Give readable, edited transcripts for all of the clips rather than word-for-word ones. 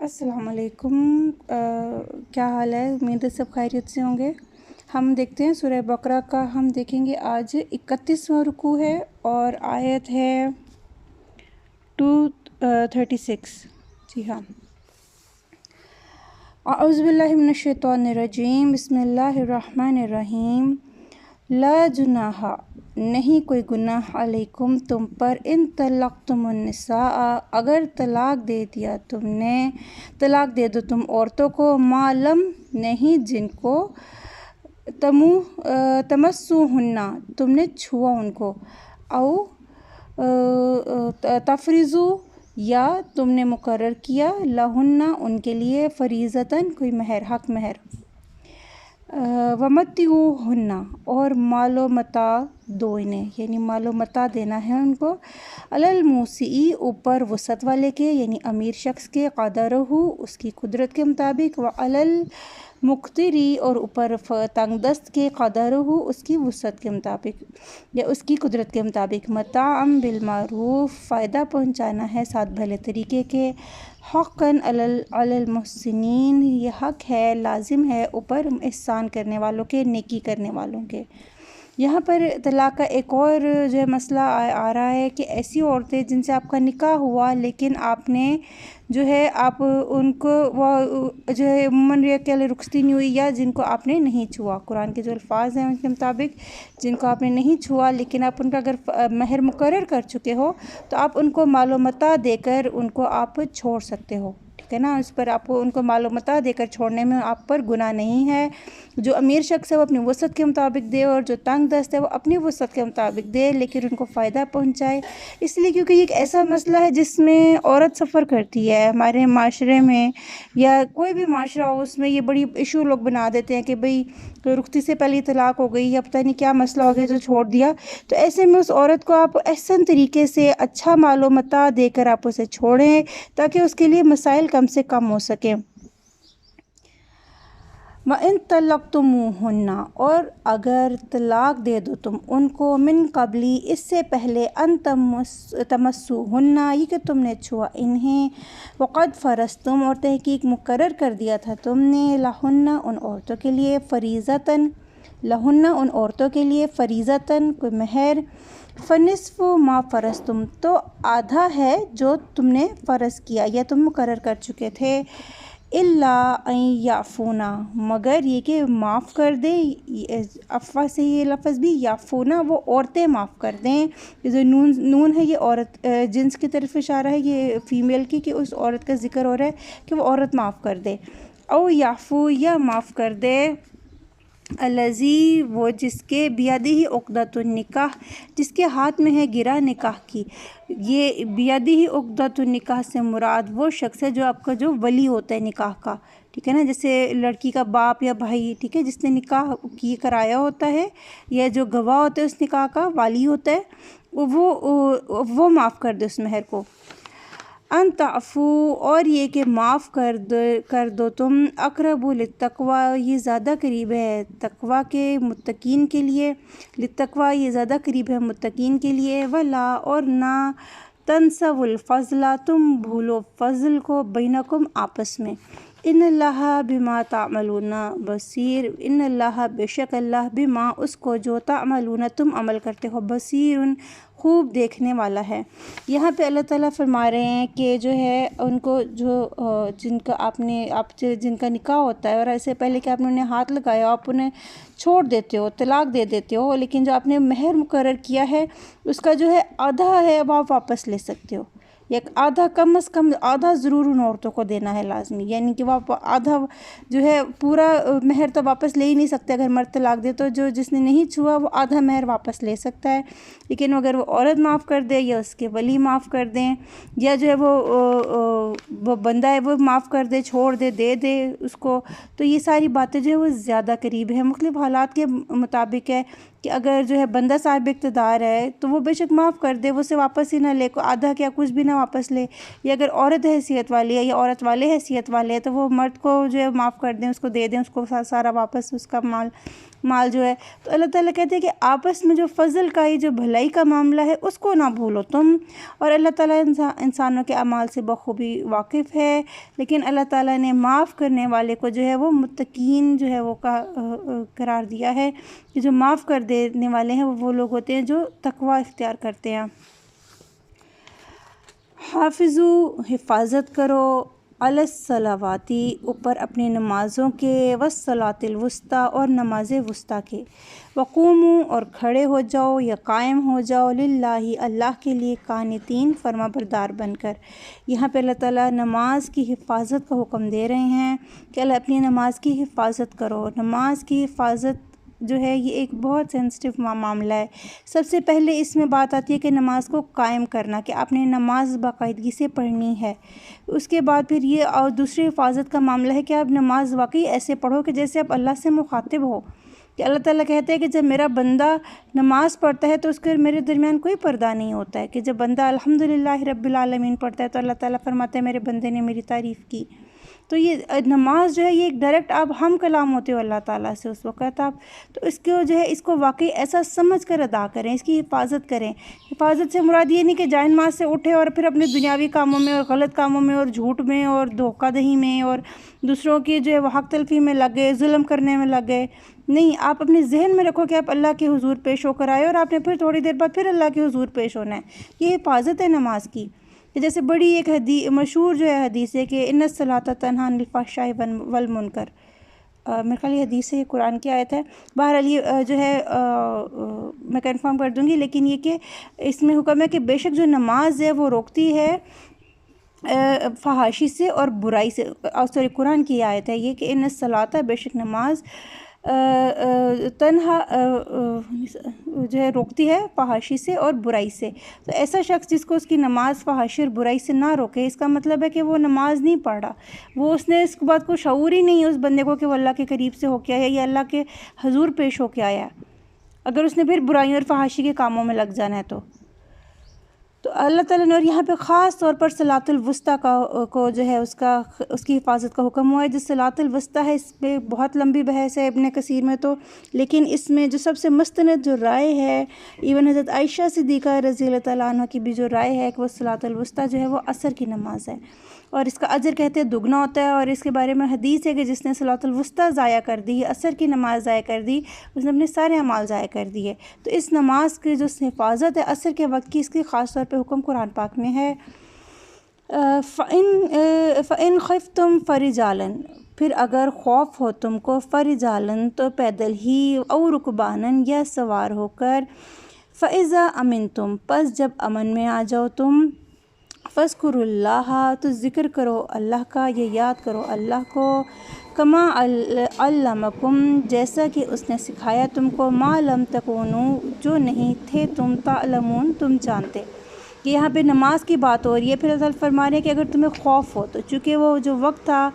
السلام علیکم۔ کیا حال ہے؟ امید ہے سب خیریت سے ہوں گے۔ ہم دیکھتے ہیں سورہ بقرہ کا، ہم دیکھیں گے آج 31واں رکوع ہے اور آیت ہے 236۔ جی ہاں، اعوذ باللہ من الشیطان الرجیم، بسم اللہ الرحمن الرحیم۔ لا جناح، نہیں کوئی گناہ، علیکم تم پر، ان طلقتم النساء، اگر طلاق دے دیا تم نے، طلاق دے دو تم عورتوں کو، ما لم، نہیں جن کو، تمسوہن، تم نے چھوا ان کو، او تفریضو، یا تم نے مقرر کیا، لہن ان کے لیے، فریضتاً کوئی مہر، حق مہر، ومتعوہن، اور مال و متاع دو انہیں، یعنی مال و متاع دینا ہے ان کو، علی الموسع، اوپر وسعت والے کے یعنی امیر شخص کے، قدرہ، اس کی قدرت کے مطابق، وعلی المقتر، اور اوپر تنگ دست کے، قدرہ، اس کی وسعت کے مطابق یا اس کی قدرت کے مطابق، متاعا بالمعروف، فائدہ پہنچانا ہے ساتھ بھلے طریقے کے، حقاً علی المحسنین، یہ حق ہے، لازم ہے اوپر احسان کرنے والوں کے، نیکی کرنے والوں کے۔ یہاں پر طلاق کا ایک اور جو ہے مسئلہ آ رہا ہے کہ ایسی عورتیں جن سے آپ کا نکاح ہوا لیکن آپ نے جو ہے آپ ان کو وہ جو ہے عموماً یہ کہ رخصتی نہیں ہوئی، یا جن کو آپ نے نہیں چھوا، قرآن کے جو الفاظ ہیں ان کے مطابق جن کو آپ نے نہیں چھوا لیکن آپ ان کا اگر مہر مقرر کر چکے ہو تو آپ ان کو مال و متاع دے کر ان کو آپ چھوڑ سکتے ہو، ٹھیک ہے نا۔ اس پر آپ کو ان کو مال و متاع دے کر چھوڑنے میں آپ پر گناہ نہیں ہے۔ جو امیر شخص ہے وہ اپنی وسعت کے مطابق دے، اور جو تنگ دست ہے وہ اپنی وسعت کے مطابق دے، لیکن ان کو فائدہ پہنچائے، اس لیے کیونکہ یہ ایک ایسا مسئلہ ہے جس میں عورت سفر کرتی ہے ہمارے معاشرے میں، یا کوئی بھی معاشرہ ہو اس میں یہ بڑی ایشو لوگ بنا دیتے ہیں کہ بھئی رخصتی سے پہلے طلاق ہو گئی یا پتہ نہیں کیا مسئلہ ہو گیا جو چھوڑ دیا، تو ایسے میں اس عورت کو آپ احسن طریقے سے اچھا مال و متاع دے کر آپ اسے چھوڑیں تاکہ اس کے لیے مسائل کم سے کم ہو سکیں۔ وَإِن طَلَّقْتُمُوهُنَّ، اور اگر طلاق دے دو تم ان کو، من قبلی، اس سے پہلے، ان تمسوہن، یہ کہ تم نے چھوا انہیں، وقد فرضتم، اور تحقیق مقرر کر دیا تھا تم نے، لہن ان عورتوں کے لیے، فریضتاً، لہن ان عورتوں کے لیے، فریضتاً کوئی مہر، فنصف ما فرضتم، تو آدھا ہے جو تم نے فرض کیا یا تم مقرر کر چکے تھے، الا ان یعفونا، مگر یہ کہ معاف کر دیں، عفو سے یہ لفظ بھی، یعفونا وہ عورتیں معاف کر دیں، جو نون ہے یہ عورت جنس کی طرف اشارہ ہے، یہ فیمیل کی، کہ اس عورت کا ذکر ہو رہا ہے کہ وہ عورت معاف کر دے، او یعفو، یا معاف کر دے، الذی، وہ جس کے، بیدہ عقدۃ النکاح، جس کے ہاتھ میں ہے گرہ نکاح کی۔ یہ بیدہ عقدۃ النکاح سے مراد وہ شخص ہے جو آپ کا جو ولی ہوتا ہے نکاح کا، ٹھیک ہے نا، جیسے لڑکی کا باپ یا بھائی، ٹھیک ہے، جس نے نکاح کی کرایا ہوتا ہے یا جو گواہ ہوتا ہے اس نکاح کا، والی ہوتا ہے، وہ معاف کر دے اس مہر کو۔ ان تعفو، اور یہ کہ معاف کر دو تم، اقرب للتقوی، یہ زیادہ قریب ہے تقوی کے، متقین کے لیے، للتقوی یہ زیادہ قریب ہے متقین کے لیے، ولا، اور نہ، تنسوا الفضل، تم بھولو فضل کو، بینکم آپس میں، ان اللہ بما تعملون بصیر، ان اللہ بے شک اللہ، بما اس کو، جو تعملون تم عمل کرتے ہو، بصیر خوب دیکھنے والا ہے۔ یہاں پہ اللہ تعالیٰ فرما رہے ہیں کہ جو ہے ان کو جو جن کا جن کا نکاح ہوتا ہے اور ایسے پہلے کہ آپ نے انہیں ہاتھ لگایا آپ انہیں چھوڑ دیتے ہو، طلاق دے دیتے ہو، لیکن جو آپ نے مہر مقرر کیا ہے اس کا جو ہے آدھا ہے وہ آپ واپس لے سکتے ہو، یا آدھا، کم از کم آدھا ضرور ان عورتوں کو دینا ہے لازمی، یعنی کہ وہ آدھا جو ہے پورا مہر تو واپس لے ہی نہیں سکتے اگر مرد طلاق دے، تو جس نے نہیں چھوا وہ آدھا مہر واپس لے سکتا ہے، لیکن اگر وہ عورت معاف کر دے یا اس کے ولی معاف کر دیں یا جو ہے وہ بندہ ہے وہ معاف کر دے، چھوڑ دے، دے دے اس کو، تو یہ ساری باتیں جو ہے وہ زیادہ قریب ہیں، مختلف حالات کے مطابق ہے کہ اگر جو ہے بندہ صاحب اقتدار ہے تو وہ بے شک معاف کر دے، وہ اسے واپس ہی نہ لے، آدھا کیا کچھ بھی نہ واپس لے، یا اگر عورت حیثیت والی ہے یا عورت والے حیثیت والے ہیں تو وہ مرد کو جو ہے معاف کر دیں، اس کو دے دیں، اس کو سارا واپس اس کا مال مال جو ہے، تو اللہ تعالیٰ کہتے ہیں کہ آپس میں جو فضل کا جو بھلائی کا معاملہ ہے اس کو نہ بھولو تم، اور اللہ تعالیٰ انسانوں کے اعمال سے بخوبی واقف ہے، لیکن اللہ تعالیٰ نے معاف کرنے والے کو جو ہے وہ متقین جو ہے وہ قرار دیا ہے، کہ جو معاف کر دینے والے ہیں وہ لوگ ہوتے ہیں جو تقوی اختیار کرتے ہیں۔ حافظو، حفاظت کرو، علی الصلواتی، اوپر اپنی نمازوں کے، والصلاۃ الوسطیٰ، اور نماز وسطیٰ کے، وقومو، اور کھڑے ہو جاؤ یا قائم ہو جاؤ، للہ، اللہ کے لیے، قانتین، فرما بردار بن کر۔ یہاں پہ اللہ تعالیٰ نماز کی حفاظت کا حکم دے رہے ہیں کہ اللہ اپنی نماز کی حفاظت کرو۔ نماز کی حفاظت جو ہے یہ ایک بہت سینسٹیو معاملہ ہے۔ سب سے پہلے اس میں بات آتی ہے کہ نماز کو قائم کرنا، کہ آپ نے نماز باقاعدگی سے پڑھنی ہے۔ اس کے بعد پھر یہ اور دوسری حفاظت کا معاملہ ہے کہ آپ نماز واقعی ایسے پڑھو کہ جیسے آپ اللہ سے مخاطب ہو، کہ اللہ تعالیٰ کہتے ہیں کہ جب میرا بندہ نماز پڑھتا ہے تو اس کے میرے درمیان کوئی پردہ نہیں ہوتا ہے، کہ جب بندہ الحمدللہ رب العالمین پڑھتا ہے تو اللہ تعالیٰ فرماتے ہیں میرے بندے نے میری تعریف کی۔ تو یہ نماز جو ہے یہ ایک ڈائریکٹ آپ ہم کلام ہوتے ہو اللہ تعالیٰ سے اس وقت آپ، تو اس کو جو ہے اس کو واقعی ایسا سمجھ کر ادا کریں، اس کی حفاظت کریں۔ حفاظت سے مراد یہ نہیں کہ جائے نماز سے اٹھے اور پھر اپنے دنیاوی کاموں میں اور غلط کاموں میں اور جھوٹ میں اور دھوکہ دہی میں اور دوسروں کی جو ہے وہ حق تلفی میں لگے، ظلم کرنے میں لگے۔ نہیں، آپ اپنے ذہن میں رکھو کہ آپ اللہ کے حضور پیش ہو کر آئے اور آپ نے پھر تھوڑی دیر بعد پھر اللہ کے حضور پیش ہونا ہے۔ یہ حفاظت ہے نماز کی۔ جیسے بڑی ایک مشہور جو ہے حدیث ہے کہ ان الصلاۃ تنہی عن الفحشاء والمنکر، میرے خیال یہ حدیث ہے، یہ قرآن کی آیت ہے، بہرحال یہ جو ہے میں کنفرم کر دوں گی، لیکن یہ کہ اس میں حکم ہے کہ بے شک جو نماز ہے وہ روکتی ہے فحاشی سے اور برائی سے، قرآن کی آیت ہے یہ کہ ان الصلاۃ، بے شک نماز تنہا جو ہے روکتی ہے فحاشی سے اور برائی سے۔ تو ایسا شخص جس کو اس کی نماز فحاشی اور برائی سے نہ روکے، اس کا مطلب ہے کہ وہ نماز نہیں پڑھ رہا، وہ اس نے اس بات کو شعور ہی نہیں ہے اس بندے کو کہ وہ اللہ کے قریب سے ہو کے آیا یا اللہ کے حضور پیش ہو کے آیا، اگر اس نے پھر برائیوں اور فحاشی کے کاموں میں لگ جانا ہے تو اللہ تعالیٰ نے، اور یہاں پہ خاص طور پر صلاۃ الوسطیٰ کو جو ہے اس کی حفاظت کا حکم ہوا ہے۔ جو صلاۃ الوسطیٰ ہے اس پہ بہت لمبی بحث ہے ابن کثیر میں تو، لیکن اس میں جو سب سے مستند جو رائے ہے، ایون حضرت عائشہ صدیقہ رضی اللہ تعالیٰ عنہ کی بھی جو رائے ہے کہ وہ صلاۃ الوسطیٰ جو ہے وہ عصر کی نماز ہے، اور اس کا اجر کہتے ہیں دگنا ہوتا ہے، اور اس کے بارے میں حدیث ہے کہ جس نے صلاۃ الوسطیٰ ضائع کر دی، عصر کی نماز ضائع کر دی، اس نے اپنے سارے اعمال ضائع کر دیے۔ تو اس نماز کی جو حفاظت ہے عصر کے وقت کی، اس کی خاص طور پہ حکم قرآن پاک میں ہے۔ فَإِنْ خِفْتُمْ فَرِجَالًا، پھر اگر خوف ہو تم کو، فَرِجَالًا تو پیدل ہی، او رُكْبَانًا یا سوار ہو کر، فَإِذَا أَمِنْتُمْ پس جب امن میں آ جاؤ تم، فَاذْكُرُوا اللَّهَ تو ذکر کرو اللہ کا، یہ یاد کرو اللہ کو، کما علمکم جیسا کہ اس نے سکھایا تم کو، ما لم تکونوا جو نہیں تھے تم، تعلمون تم جانتے، کہ یہاں پہ نماز کی بات ہو رہی ہے۔ پھر اللہ فرما رہے ہیں کہ اگر تمہیں خوف ہو تو، چونکہ وہ جو وقت تھا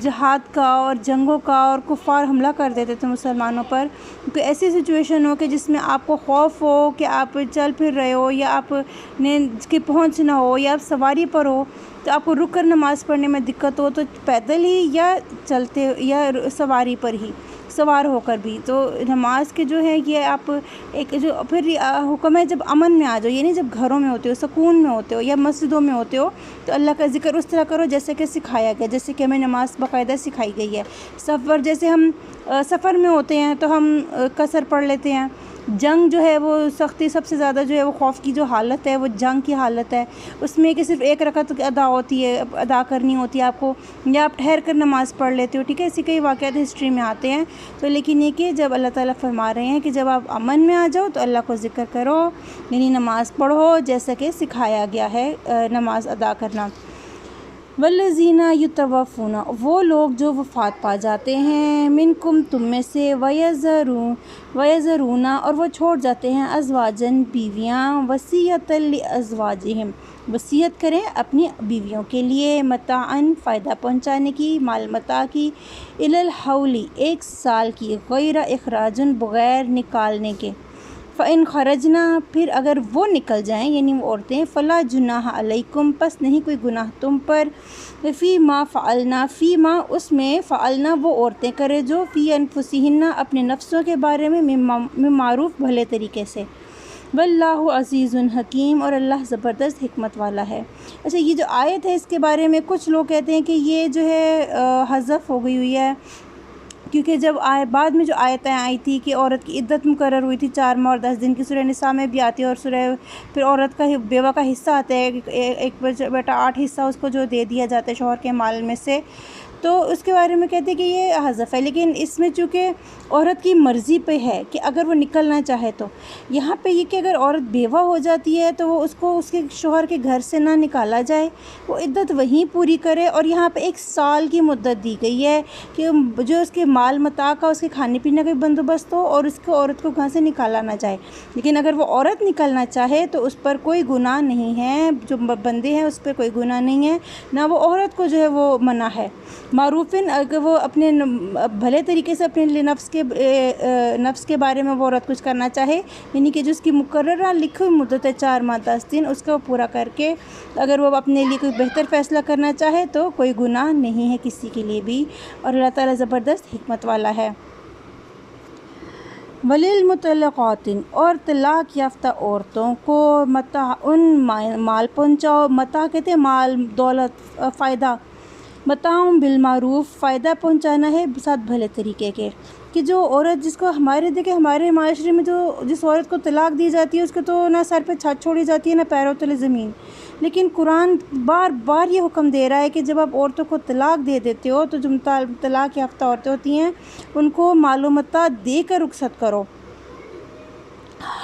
جہاد کا اور جنگوں کا اور کفار حملہ کر دیتے تھے مسلمانوں پر، کوئی ایسی سچویشن ہو کہ جس میں آپ کو خوف ہو کہ آپ چل پھر رہے ہو یا آپ نے کہ پہنچنا ہو یا آپ سواری پر ہو، تو آپ کو رک کر نماز پڑھنے میں دقت ہو، تو پیدل ہی یا چلتے یا سواری پر ہی، سوار ہو کر بھی، تو نماز کے جو ہے یہ آپ ایک جو پھر حکم ہے جب امن میں آ جاؤ، یعنی جب گھروں میں ہوتے ہو، سکون میں ہوتے ہو یا مسجدوں میں ہوتے ہو، تو اللہ کا ذکر اس طرح کرو جیسے کہ سکھایا گیا، جیسے کہ ہمیں نماز باقاعدہ سکھائی گئی ہے۔ جیسے ہم سفر میں ہوتے ہیں تو ہم قصر پڑھ لیتے ہیں، جنگ جو ہے وہ سختی سب سے زیادہ جو ہے وہ خوف کی جو حالت ہے وہ جنگ کی حالت ہے، اس میں کہ صرف ایک رکعت ادا کرنی ہوتی ہے آپ کو، یا آپ ٹھہر کر نماز پڑھ لیتے ہو، ٹھیک ہے، اسی کئی واقعات ہسٹری میں آتے ہیں۔ تو لیکن یہ کہ جب اللہ تعالیٰ فرما رہے ہیں کہ جب آپ امن میں آ جاؤ تو اللہ کو ذکر کرو، یعنی نماز پڑھو جیسا کہ سکھایا گیا ہے نماز ادا کرنا۔ والذین یتوفون وہ لوگ جو وفات پا جاتے ہیں، منکم تم میں سے، ویذرون اور وہ چھوڑ جاتے ہیں، ازواجن بیویاں، وصیۃ لازواجہم وصیت کریں اپنی بیویوں کے لیے، متاعن فائدہ پہنچانے کی، مال متاع کی، الی الحول 1 سال کی، غیر اخراج بغیر نکالنے کے، فَإِنْ خَرَجْنَا پھر اگر وہ نکل جائیں یعنی وہ عورتیں فَلَا جُنَاحَ عَلَيْكُمْ پس نہیں کوئی گناہ تم پر فی ما فعلنا فی ما اس میں فعلنا وہ عورتیں کرے جو فی انفسہن اپنے نفسوں کے بارے میں من معروف بھلے طریقے سے واللہ عزیز حکیم اور اللہ زبردست حکمت والا ہے۔ اچھا یہ جو آیت ہے اس کے بارے میں کچھ لوگ کہتے ہیں کہ یہ جو ہے حذف ہو گئی ہوئی ہے، کیونکہ جب بعد میں جو آیتیں آئی تھی کہ عورت کی عدت مقرر ہوئی تھی 4 ماہ اور 10 دن کی، سورہ نساء میں بھی آتی ہے، اور سورہ پھر عورت کا بیوہ کا حصہ آتا ہے، ایک بیٹا 8 حصہ اس کو جو دے دیا جاتا ہے شوہر کے مال میں سے، تو اس کے بارے میں کہتے ہیں کہ یہ حذف ہے۔ لیکن اس میں چونکہ عورت کی مرضی پہ ہے کہ اگر وہ نکلنا چاہے تو یہاں پہ یہ کہ اگر عورت بیوہ ہو جاتی ہے تو وہ اس کو اس کے شوہر کے گھر سے نہ نکالا جائے، وہ عدت وہیں پوری کرے، اور یہاں پہ 1 سال کی مدت دی گئی ہے کہ جو اس کے مال متاع کا، اس کے کھانے پینے کا بندوبست ہو اور اس کو عورت کو گھر سے نکالا نہ جائے۔ لیکن اگر وہ عورت نکلنا چاہے تو اس پر کوئی گناہ نہیں ہے، جو بندے ہیں اس پہ کوئی گناہ نہیں ہے، نہ وہ عورت کو جو ہے وہ منع ہے۔ معروفن اگر وہ اپنے بھلے طریقے سے اپنے نفس کے بارے میں وہ عورت کچھ کرنا چاہے، یعنی کہ جو اس کی مقررہ لکھی ہوئی مدت ہے 4 ماہ 10 دن، اس کو پورا کر کے اگر وہ اپنے لیے کوئی بہتر فیصلہ کرنا چاہے تو کوئی گناہ نہیں ہے کسی کے لیے بھی، اور اللہ تعالیٰ زبردست حکمت والا ہے۔ وَلِلْمُطَلَّقَاتِ اور طلاق یافتہ عورتوں کو متاع مال پہنچاؤ، متاع کہتے ہیں مال دولت فائدہ، متاع بالمعروف فائدہ پہنچانا ہے ساتھ بھلے طریقے کے، کہ جو عورت جس کو ہمارے معاشرے میں جو جس عورت کو طلاق دی جاتی ہے اس کو تو نہ سر پہ چھت چھوڑی جاتی ہے نہ پیروں تلے زمین، لیکن قرآن بار بار یہ حکم دے رہا ہے کہ جب آپ عورتوں کو طلاق دے دیتے ہو تو جو طلاق یافتہ عورتیں ہوتی ہیں ان کو مال و متاع دے کر رخصت کرو۔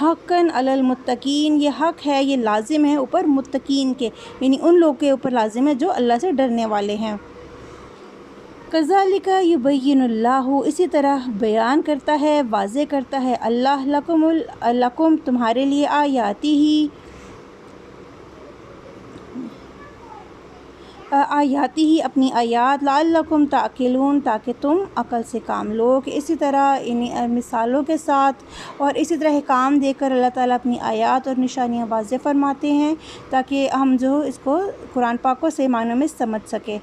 حقاً علی المتقین یہ حق ہے، یہ لازم ہے اوپر متقین کے، یعنی ان لوگوں کے اوپر لازم ہے جو اللہ سے ڈرنے والے ہیں۔ کذالک یبین اللہ اسی طرح بیان کرتا ہے، واضح کرتا ہے اللہ لکم تمہارے لیے آیاتی ہی اپنی آیات، لعلکم تعقلون تاکہ تم عقل سے کام لو، کہ اسی طرح مثالوں کے ساتھ اور اسی طرح احکام دے کر اللہ تعالیٰ اپنی آیات اور نشانیاں واضح فرماتے ہیں تاکہ ہم جو اس کو قرآن پاک کو صحیح معنوں میں سمجھ سکے۔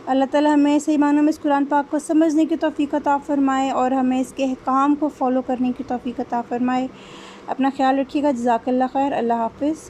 اللہ تعالیٰ ہمیں صحیح معنوں میں اس قرآن پاک کو سمجھنے کی توفیق عطا فرمائے اور ہمیں اس کے احکام کو فالو کرنے کی توفیق عطا فرمائے۔ اپنا خیال رکھیے گا، جزاک اللہ خیر، اللہ حافظ۔